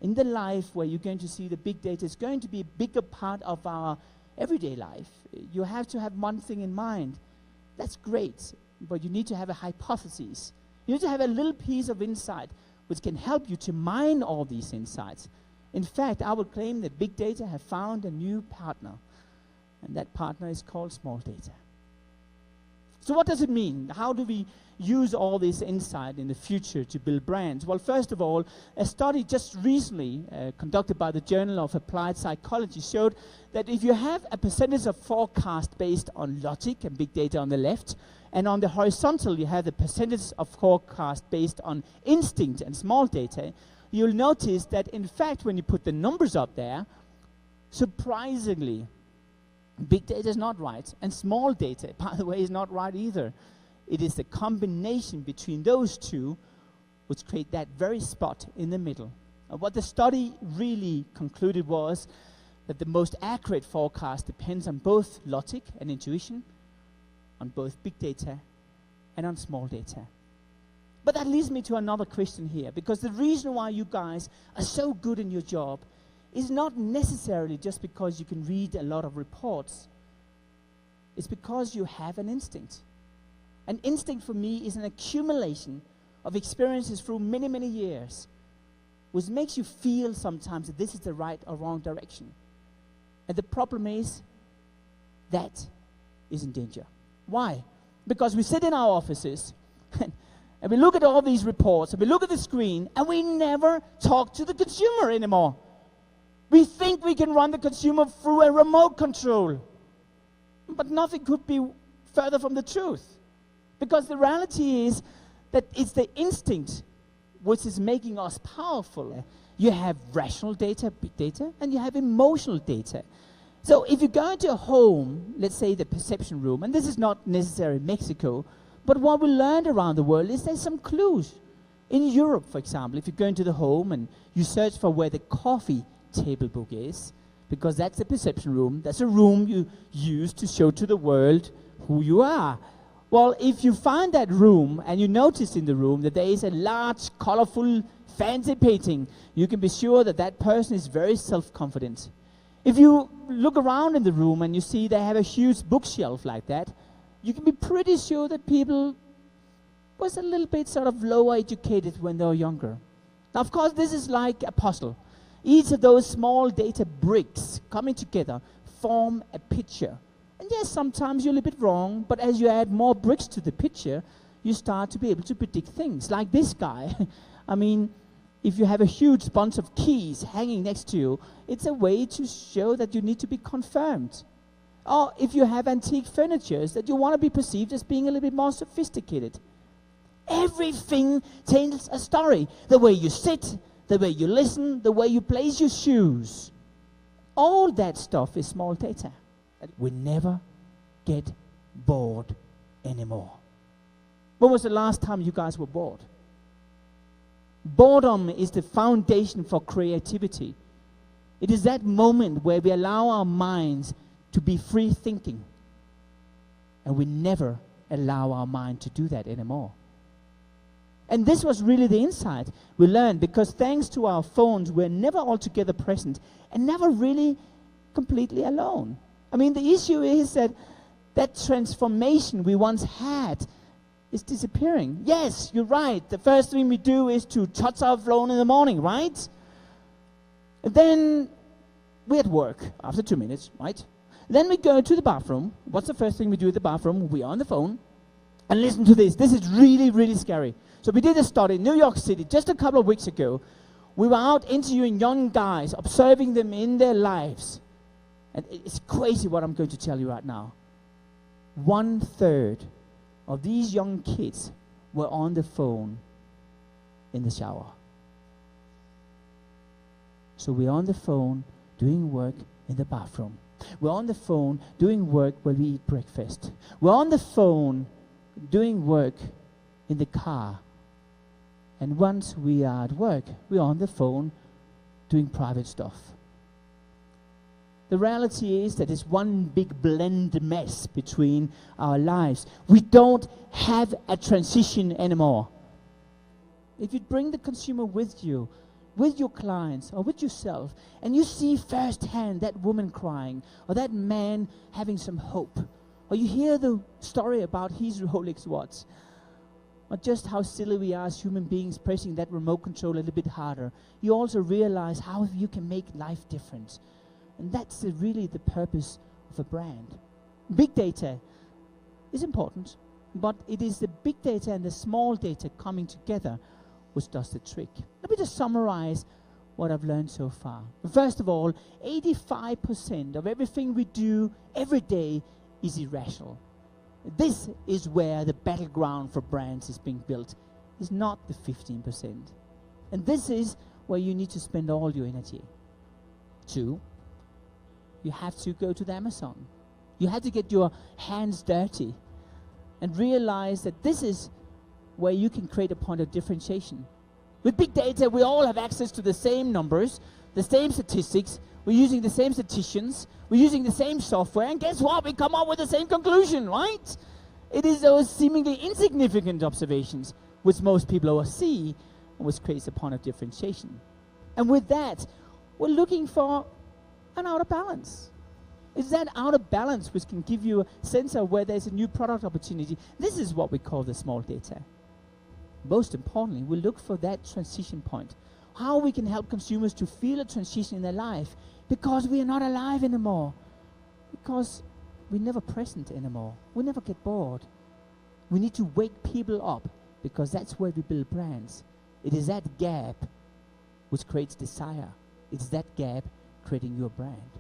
in the life where you're going to see the big data is going to be a bigger part of our everyday life, you have to have one thing in mind. That's great, but you need to have a hypothesis. You need to have a little piece of insight which can help you to mine all these insights. In fact, I would claim that big data have found a new partner, and that partner is called small data. So what does it mean? How do we use all this insight in the future to build brands? Well, first of all, a study just recently conducted by the Journal of Applied Psychology showed that if you have a percentage of forecast based on logic and big data on the left, and on the horizontal you have the percentage of forecast based on instinct and small data, you'll notice that in fact when you put the numbers up there, surprisingly, big data is not right, and small data, by the way, is not right either. It is the combination between those two which create that very spot in the middle. What the study really concluded was that the most accurate forecast depends on both logic and intuition, on both big data and on small data. But that leads me to another question here, because the reason why you guys are so good in your job is not necessarily just because you can read a lot of reports. It's because you have an instinct. An instinct for me is an accumulation of experiences through many, many years, which makes you feel sometimes that this is the right or wrong direction. And the problem is that is in danger. Why? Because we sit in our offices and we look at all these reports and we look at the screen and we never talk to the consumer anymore. We think we can run the consumer through a remote control, but nothing could be further from the truth. Because the reality is that it's the instinct which is making us powerful. You have rational data, big data, and you have emotional data. So if you go into a home, let's say the perception room, and this is not necessarily Mexico, but what we learned around the world is there's some clues. In Europe, for example, if you go into the home and you search for where the coffee table book is, because that's the perception room, that's a room you use to show to the world who you are. Well, if you find that room and you notice in the room that there is a large, colorful, fancy painting, you can be sure that that person is very self-confident. If you look around in the room and you see they have a huge bookshelf like that, you can be pretty sure that people was a little bit sort of lower educated when they were younger. Now, of course, this is like a puzzle. Each of those small data bricks coming together form a picture. And yes, sometimes you're a little bit wrong, but as you add more bricks to the picture, you start to be able to predict things. Like this guy. I mean, if you have a huge bunch of keys hanging next to you, it's a way to show that you need to be confirmed. Or if you have antique furniture, that you want to be perceived as being a little bit more sophisticated. Everything tells a story. The way you sit, the way you listen, the way you place your shoes. All that stuff is small data. We never get bored anymore. When was the last time you guys were bored? Boredom is the foundation for creativity. It is that moment where we allow our minds to be free thinking. And we never allow our mind to do that anymore. And this was really the insight we learned, because thanks to our phones, we're never altogether present and never really completely alone. I mean, the issue is that that transformation we once had is disappearing. Yes, you're right. The first thing we do is to touch our phone in the morning, right? And then we're at work after 2 minutes, right? Then we go to the bathroom. What's the first thing we do at the bathroom? We are on the phone. And listen to this. This is really, really scary. So we did a study in New York City just a couple of weeks ago. We were out interviewing young guys, observing them in their lives. And it's crazy what I'm going to tell you right now. 1/3 of these young kids were on the phone in the shower. So we're on the phone doing work in the bathroom. We're on the phone doing work while we eat breakfast. We're on the phone doing work in the car. And once we are at work, we're on the phone doing private stuff. The reality is that it's one big blend mess between our lives. We don't have a transition anymore. If you bring the consumer with you, with your clients or with yourself, and you see firsthand that woman crying or that man having some hope, or you hear the story about his Rolex watch, or just how silly we are as human beings pressing that remote control a little bit harder, you also realize how you can make life different. And that's really the purpose of a brand. Big data is important, but it is the big data and the small data coming together which does the trick. Let me just summarize what I've learned so far. First of all, 85% of everything we do every day is irrational. This is where the battleground for brands is being built, is not the 15%. And this is where you need to spend all your energy. 2, you have to go to the Amazon. You have to get your hands dirty and realize that this is where you can create a point of differentiation. With big data, we all have access to the same numbers, the same statistics. We're using the same statisticians. We're using the same software. And guess what? We come up with the same conclusion, right? It is those seemingly insignificant observations which most people oversee and which creates a point of differentiation. And with that, we're looking for an out of balance. It's that out of balance which can give you a sense of where there's a new product opportunity. This is what we call the small data. Most importantly, we look for that transition point. How we can help consumers to feel a transition in their life, because we are not alive anymore. Because we're never present anymore. We never get bored. We need to wake people up, because that's where we build brands. It is that gap which creates desire. It's that gap creating your brand.